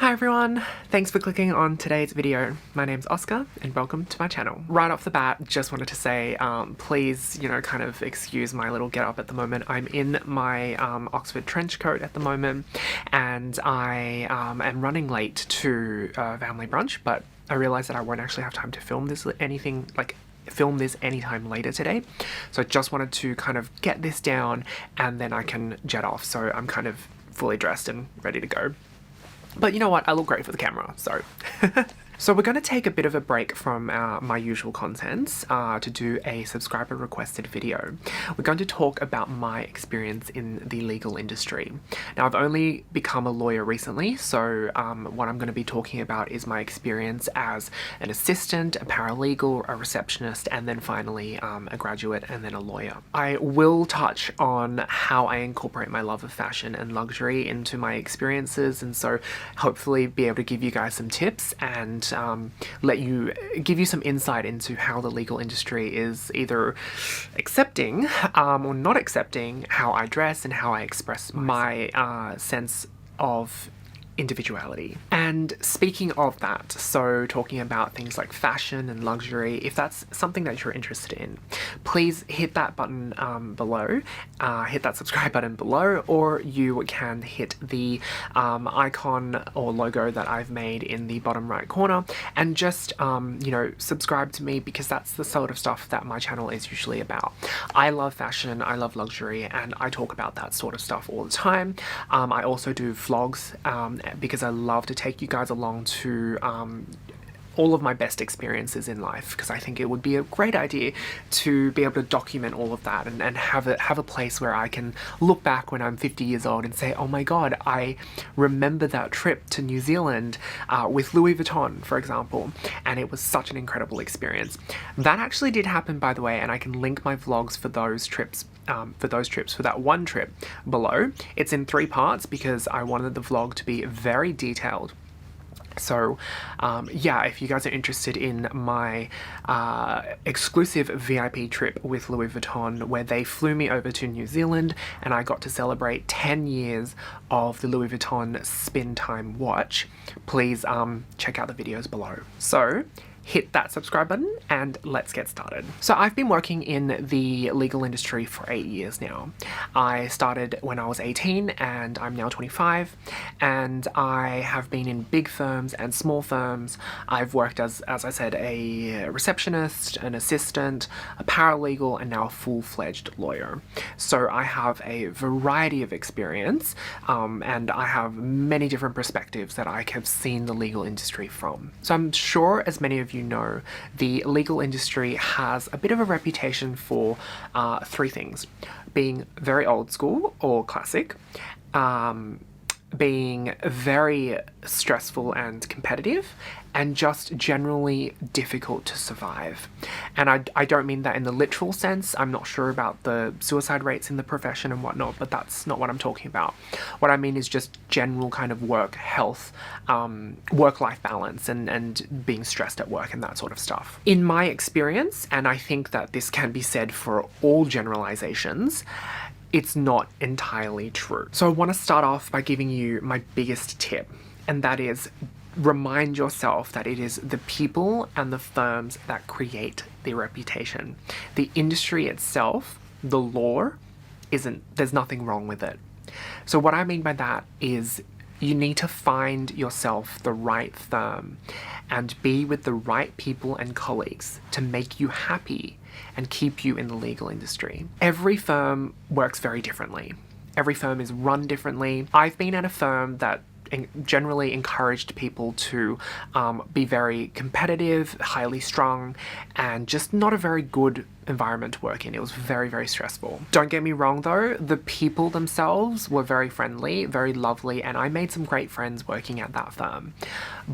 Hi everyone, thanks for clicking on today's video. My name's Oscar and welcome to my channel. Right off the bat, just wanted to say, please, kind of excuse my little get up at the moment. I'm in my Oxford trench coat at the moment and I am running late to family brunch, but I realised that I won't actually have time to film this anytime later today. So I just wanted to kind of get this down and then I can jet off. So I'm kind of fully dressed and ready to go. But you know what, I look great for the camera, so. So we're going to take a bit of a break from my usual contents to do a subscriber requested video. We're going to talk about my experience in the legal industry. Now I've only become a lawyer recently, so what I'm going to be talking about is my experience as an assistant, a paralegal, a receptionist, and then finally a graduate and then a lawyer. I will touch on how I incorporate my love of fashion and luxury into my experiences, and so hopefully be able to give you guys some tips and give you some insight into how the legal industry is either accepting or not accepting how I dress and how I express my sense of individuality. And speaking of that, so talking about things like fashion and luxury, if that's something that you're interested in, please hit that button below, hit that subscribe button below, or you can hit the icon or logo that I've made in the bottom right corner and just subscribe to me, because that's the sort of stuff that my channel is usually about. I love fashion, I love luxury, and I talk about that sort of stuff all the time. I also do vlogs because I love to take you guys along to all of my best experiences in life, because I think it would be a great idea to be able to document all of that and have a place where I can look back when I'm 50 years old and say, oh my god, I remember that trip to New Zealand with Louis Vuitton, for example, and it was such an incredible experience. That actually did happen, by the way, and I can link my vlogs for those trips, for that one trip below. It's in 3 parts because I wanted the vlog to be very detailed. So yeah, if you guys are interested in my exclusive VIP trip with Louis Vuitton, where they flew me over to New Zealand and I got to celebrate 10 years of the Louis Vuitton Spin Time watch, please check out the videos below. So hit that subscribe button and let's get started. So I've been working in the legal industry for 8 years now. I started when I was 18 and I'm now 25, and I have been in big firms and small firms. I've worked as I said, a receptionist, an assistant, a paralegal, and now a full-fledged lawyer. So I have a variety of experience and I have many different perspectives that I have seen the legal industry from. So I'm sure, as many of you know, the legal industry has a bit of a reputation for 3 things: being very old school or classic, being very stressful and competitive, and just generally difficult to survive. And I don't mean that in the literal sense. I'm not sure about the suicide rates in the profession and whatnot, but that's not what I'm talking about. What I mean is just general kind of work health, work-life balance, and being stressed at work and that sort of stuff. In my experience, and I think that this can be said for all generalizations, it's not entirely true. So I want to start off by giving you my biggest tip, and that is, remind yourself that it is the people and the firms that create the reputation. The industry itself, the law, there's nothing wrong with it. So what I mean by that is, you need to find yourself the right firm and be with the right people and colleagues to make you happy and keep you in the legal industry. Every firm works very differently. Every firm is run differently. I've been at a firm that generally encouraged people to be very competitive, highly strung, and just not a very good environment to work in. It was very, very stressful. Don't get me wrong though, the people themselves were very friendly, very lovely, and I made some great friends working at that firm.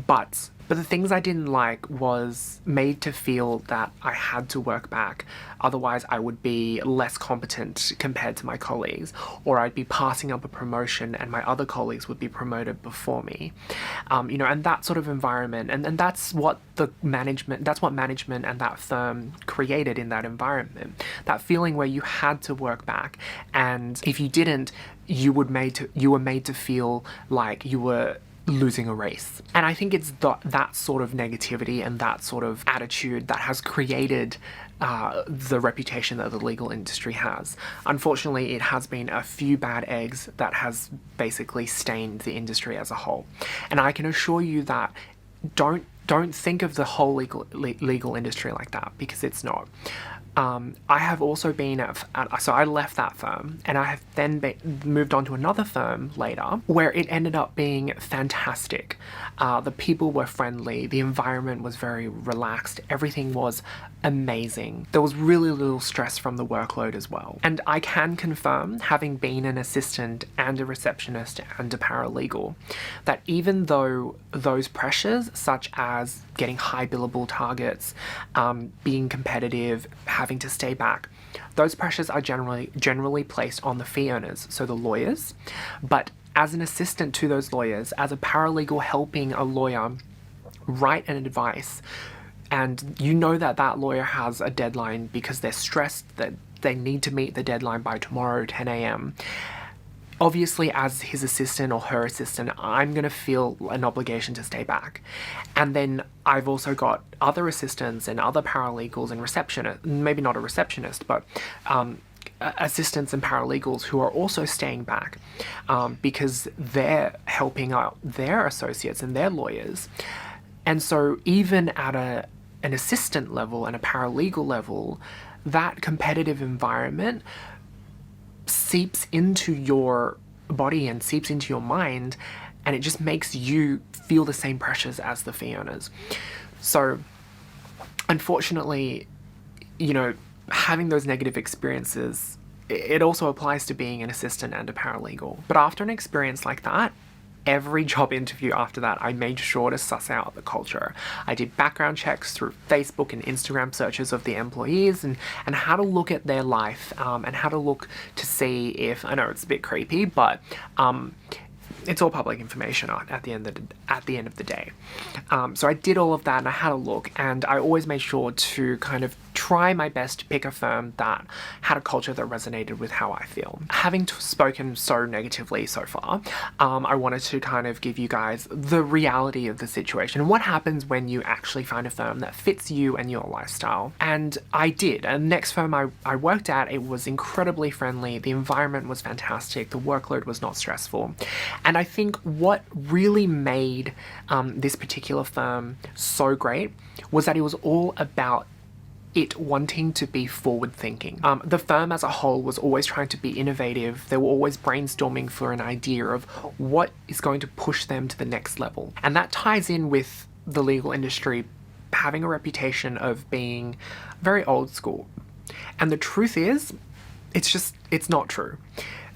But the things I didn't like was made to feel that I had to work back, otherwise I would be less competent compared to my colleagues, or I'd be passing up a promotion and my other colleagues would be promoted before me. And that sort of environment, and that's what management and that firm created in that environment. That feeling where you had to work back, and if you didn't, you were made to feel like you were losing a race. And I think it's that sort of negativity and that sort of attitude that has created the reputation that the legal industry has. Unfortunately, it has been a few bad eggs that has basically stained the industry as a whole. And I can assure you that don't think of the whole legal industry like that, because it's not. I have also been so I left that firm, and I have then moved on to another firm later where it ended up being fantastic. The people were friendly, the environment was very relaxed, everything was amazing. There was really little stress from the workload as well. And I can confirm, having been an assistant and a receptionist and a paralegal, that even though those pressures, such as getting high billable targets, being competitive, having to stay back, those pressures are generally placed on the fee earners, so the lawyers. But as an assistant to those lawyers, as a paralegal helping a lawyer write an advice, and you know that that lawyer has a deadline because they're stressed that they need to meet the deadline by tomorrow 10 a.m. Obviously, as his assistant or her assistant, I'm going to feel an obligation to stay back. And then I've also got other assistants and other paralegals and receptionists, maybe not a receptionist, but assistants and paralegals who are also staying back because they're helping out their associates and their lawyers. And so even at an assistant level and a paralegal level, that competitive environment seeps into your body and seeps into your mind, and it just makes you feel the same pressures as the fee earners. So unfortunately, having those negative experiences, it also applies to being an assistant and a paralegal. But after an experience like that, every job interview after that, I made sure to suss out the culture. I did background checks through Facebook and Instagram searches of the employees and how to look at their life and how to look to see if, I know it's a bit creepy, but it's all public information at the end of the day. So I did all of that and I had a look, and I always made sure to kind of try my best to pick a firm that had a culture that resonated with how I feel. Having spoken so negatively so far, I wanted to kind of give you guys the reality of the situation and what happens when you actually find a firm that fits you and your lifestyle. And I did. And the next firm I worked at, it was incredibly friendly, the environment was fantastic, the workload was not stressful. And I think what really made this particular firm so great was that it was all about it wanting to be forward-thinking. The firm as a whole was always trying to be innovative. They were always brainstorming for an idea of what is going to push them to the next level. And that ties in with the legal industry having a reputation of being very old school. And the truth is, it's not true.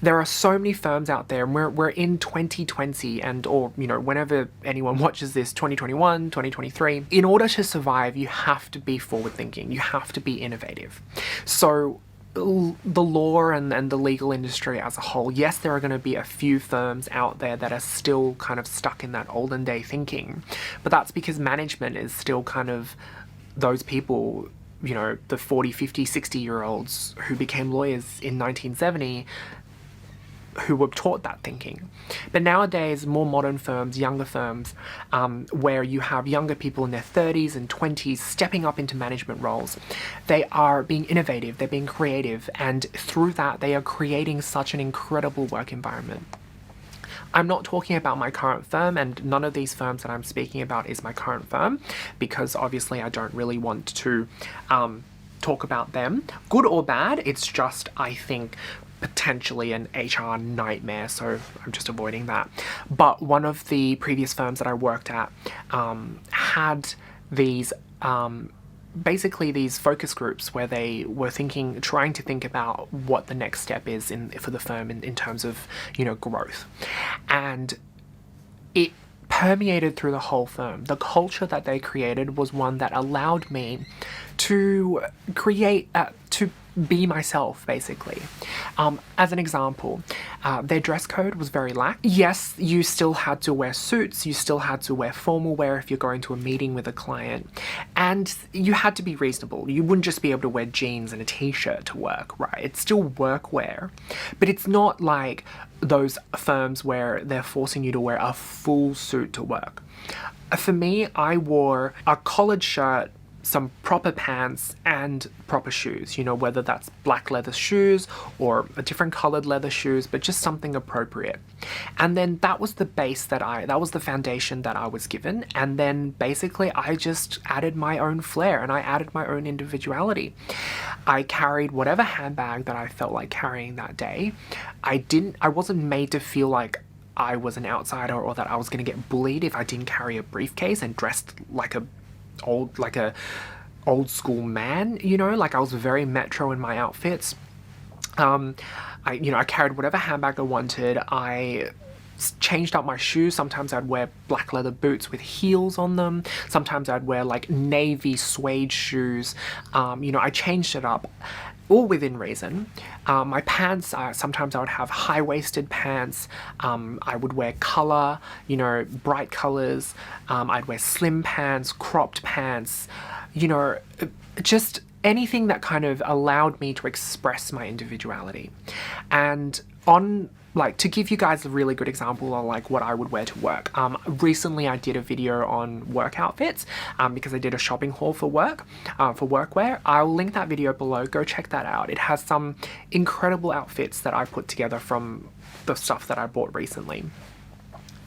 There are so many firms out there, and we're in 2020 or whenever anyone watches this, 2021, 2023. In order to survive, you have to be forward thinking. You have to be innovative. So the law and the legal industry as a whole, yes, there are going to be a few firms out there that are still kind of stuck in that olden day thinking, but that's because management is still kind of those people, the 40, 50, 60-year-olds who became lawyers in 1970, who were taught that thinking. But nowadays, more modern firms, younger firms, where you have younger people in their 30s and 20s stepping up into management roles, they are being innovative, they're being creative, and through that, they are creating such an incredible work environment. I'm not talking about my current firm, and none of these firms that I'm speaking about is my current firm, because obviously I don't really want to talk about them, good or bad. It's just, I think, potentially an HR nightmare, so I'm just avoiding that. But one of the previous firms that I worked at had these basically these focus groups where they were trying to think about what the next step is for the firm in terms of growth, and it permeated through the whole firm. The culture that they created was one that allowed me to create to be myself, basically. As an example, their dress code was very lax. Yes, you still had to wear suits, you still had to wear formal wear if you're going to a meeting with a client, and you had to be reasonable. You wouldn't just be able to wear jeans and a t-shirt to work, right? It's still work wear, but it's not like those firms where they're forcing you to wear a full suit to work. For me, I wore a collared shirt, some proper pants, and proper shoes, you know, whether that's black leather shoes or a different colored leather shoes, but just something appropriate. And then that was the base that was the foundation that I was given. And then basically I just added my own flair and I added my own individuality. I carried whatever handbag that I felt like carrying that day. I wasn't made to feel like I was an outsider or that I was going to get bullied if I didn't carry a briefcase and dressed like a old school man, you know, like I was very metro in my outfits. I carried whatever handbag I wanted. I changed up my shoes. Sometimes I'd wear black leather boots with heels on them. Sometimes I'd wear like navy suede shoes. I changed it up, all within reason. My pants, sometimes I would have high-waisted pants. I would wear color, bright colors. I'd wear slim pants, cropped pants, just anything that kind of allowed me to express my individuality. And to give you guys a really good example of like what I would wear to work. Recently I did a video on work outfits because I did a shopping haul for work, for workwear. I'll link that video below, go check that out. It has some incredible outfits that I put together from the stuff that I bought recently.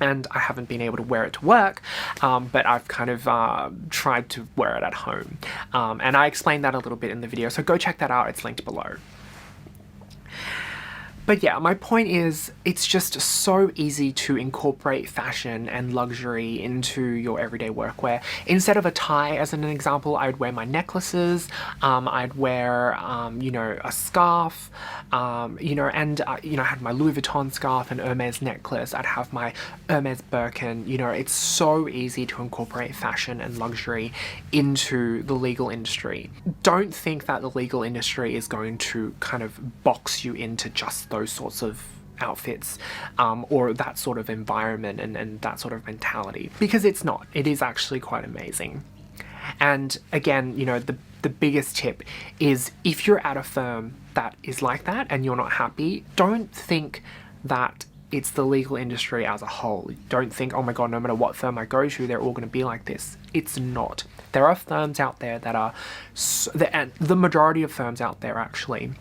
And I haven't been able to wear it to work, but I've kind of tried to wear it at home. And I explained that a little bit in the video, so go check that out, it's linked below. But yeah, my point is, it's just so easy to incorporate fashion and luxury into your everyday workwear. Instead of a tie, as an example, I'd wear my necklaces, I'd wear, a scarf, and I had my Louis Vuitton scarf and Hermes necklace. I'd have my Hermes Birkin. It's so easy to incorporate fashion and luxury into the legal industry. Don't think that the legal industry is going to kind of box you into just those sorts of outfits or that sort of environment and that sort of mentality, because it's not. It is actually quite amazing. And again, the biggest tip is, if you're at a firm that is like that and you're not happy, don't think that it's the legal industry as a whole. Don't think, oh my god, no matter what firm I go to, they're all going to be like this. It's not. There are firms out there that are, and the majority of firms out there actually,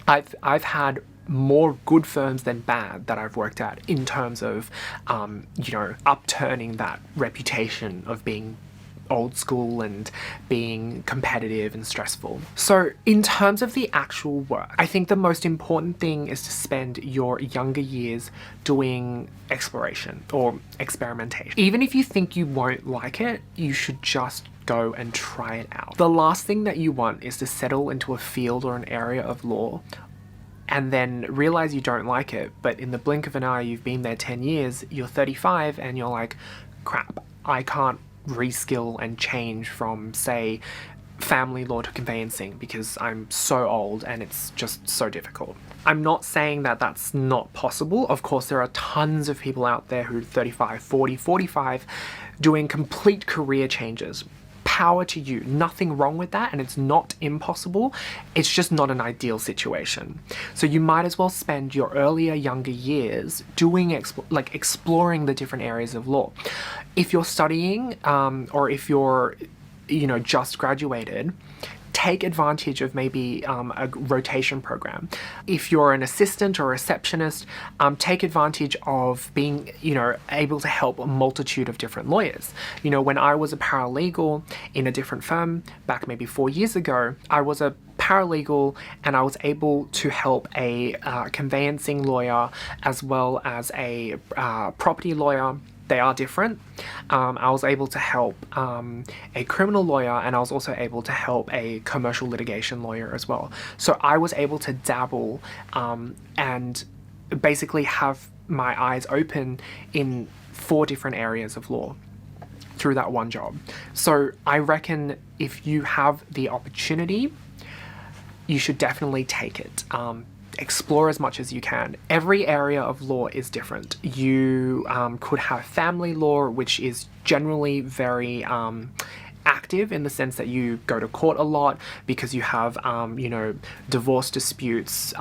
I've had more good firms than bad that I've worked at in terms of, upturning that reputation of being old school and being competitive and stressful. So in terms of the actual work, I think the most important thing is to spend your younger years doing exploration or experimentation. Even if you think you won't like it, you should just go and try it out. The last thing that you want is to settle into a field or an area of law and then realize you don't like it, but in the blink of an eye, you've been there 10 years, you're 35, and you're like, crap, I can't reskill and change from, say, family law to conveyancing because I'm so old and it's just so difficult. I'm not saying that that's not possible. Of course, there are tons of people out there who are 35, 40, 45 doing complete career changes. Power to you. Nothing wrong with that, and it's not impossible. It's just not an ideal situation. So you might as well spend your earlier, younger years doing exploring the different areas of law. If you're studying, or if you're, just graduated, take advantage of maybe a rotation program. If you're an assistant or a receptionist, take advantage of being, able to help a multitude of different lawyers. When I was a paralegal in a different firm back maybe 4 years ago, I was a paralegal and I was able to help a conveyancing lawyer as well as a property lawyer. They are different. I was able to help a criminal lawyer, and I was also able to help a commercial litigation lawyer as well. So I was able to dabble and basically have my eyes open in 4 different areas of law through that one job. So I reckon if you have the opportunity, you should definitely take it. explore as much as you can. Every area of law is different. You could have family law, which is generally very active in the sense that you go to court a lot because you have, you know, divorce disputes,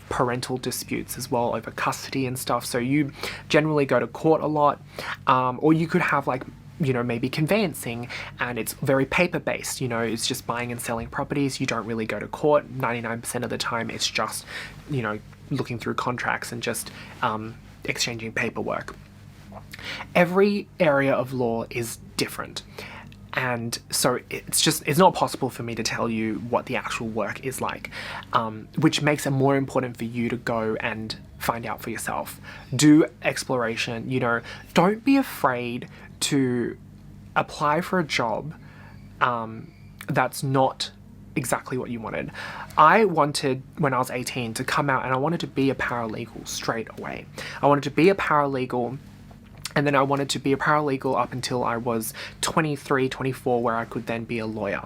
parental disputes as well over custody and stuff. So you generally go to court a lot. Or you could have like, you know, maybe conveyancing, and it's very paper-based, you know, it's just buying and selling properties. You don't really go to court 99% of the time. It's just, you know, looking through contracts and just exchanging paperwork. Every area of law is different. And so it's not possible for me to tell you what the actual work is like, which makes it more important for you to go and find out for yourself. Do exploration, you know, don't be afraid to apply for a job that's not exactly what you wanted. I wanted, when I was 18, to come out and I wanted to be a paralegal straight away. I wanted to be a paralegal, and then I wanted to be a paralegal up until I was 23, 24, where I could then be a lawyer.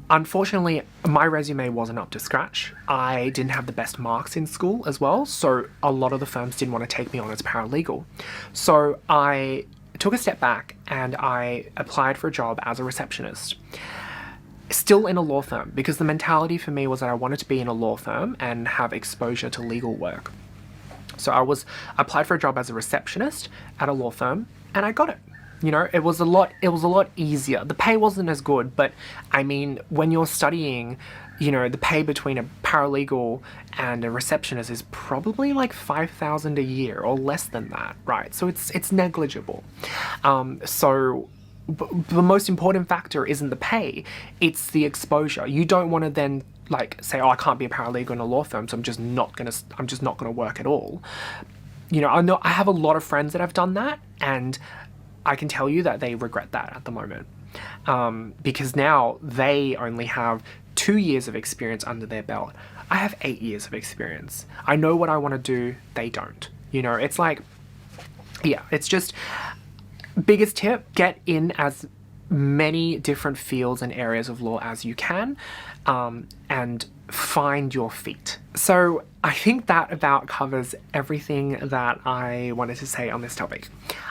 Unfortunately, my resume wasn't up to scratch. I didn't have the best marks in school as well, so a lot of the firms didn't want to take me on as paralegal. So I took a step back and I applied for a job as a receptionist. Still in a law firm, because the mentality for me was that I wanted to be in a law firm and have exposure to legal work. So I applied for a job as a receptionist at a law firm, and I got it. You know, it was a lot easier. The pay wasn't as good, but I mean, when you're studying, you know, the pay between a paralegal and a receptionist is probably like $5,000 a year or less than that, right? So it's negligible. So the most important factor isn't the pay, it's the exposure. You don't want to then like say, oh, I can't be a paralegal in a law firm, so I'm just not gonna work at all. You know, I have a lot of friends that have done that, and I can tell you that they regret that at the moment, because now they only have 2 years of experience under their belt. I have 8 years of experience. I know what I want to do, they don't. You know, it's like, yeah, it's just, biggest tip, get in as many different fields and areas of law as you can, and find your feet. So I think that about covers everything that I wanted to say on this topic.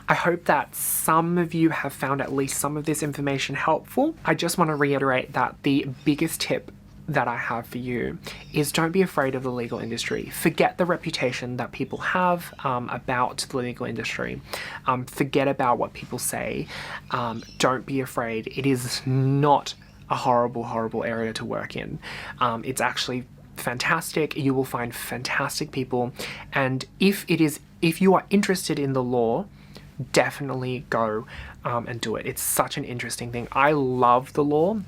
I hope that some of you have found at least some of this information helpful. I just want to reiterate that the biggest tip that I have for you is don't be afraid of the legal industry. Forget the reputation that people have about the legal industry. Forget about what people say. Don't be afraid. It is not a horrible area to work in. It's actually fantastic. You will find fantastic people, and if you are interested in the law, definitely go and do it. It's such an interesting thing. I love the law.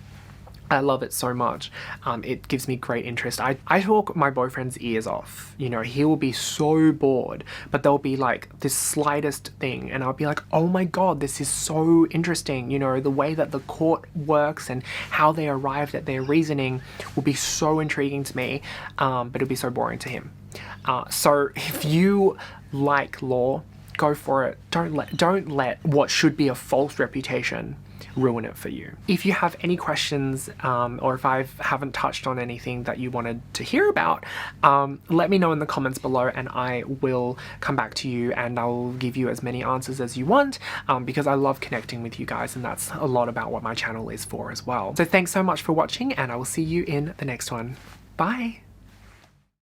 I love it so much. It gives me great interest. I talk my boyfriend's ears off. You know, he will be so bored, but there'll be like this slightest thing, and I'll be like, oh my god, this is so interesting. You know, the way that the court works and how they arrived at their reasoning will be so intriguing to me, but it'll be so boring to him. So if you like law, go for it. Don't let what should be a false reputation ruin it for you. If you have any questions, or if I haven't touched on anything that you wanted to hear about, let me know in the comments below, and I will come back to you and I'll give you as many answers as you want, because I love connecting with you guys, and that's a lot about what my channel is for as well. So thanks so much for watching, and I will see you in the next one. Bye!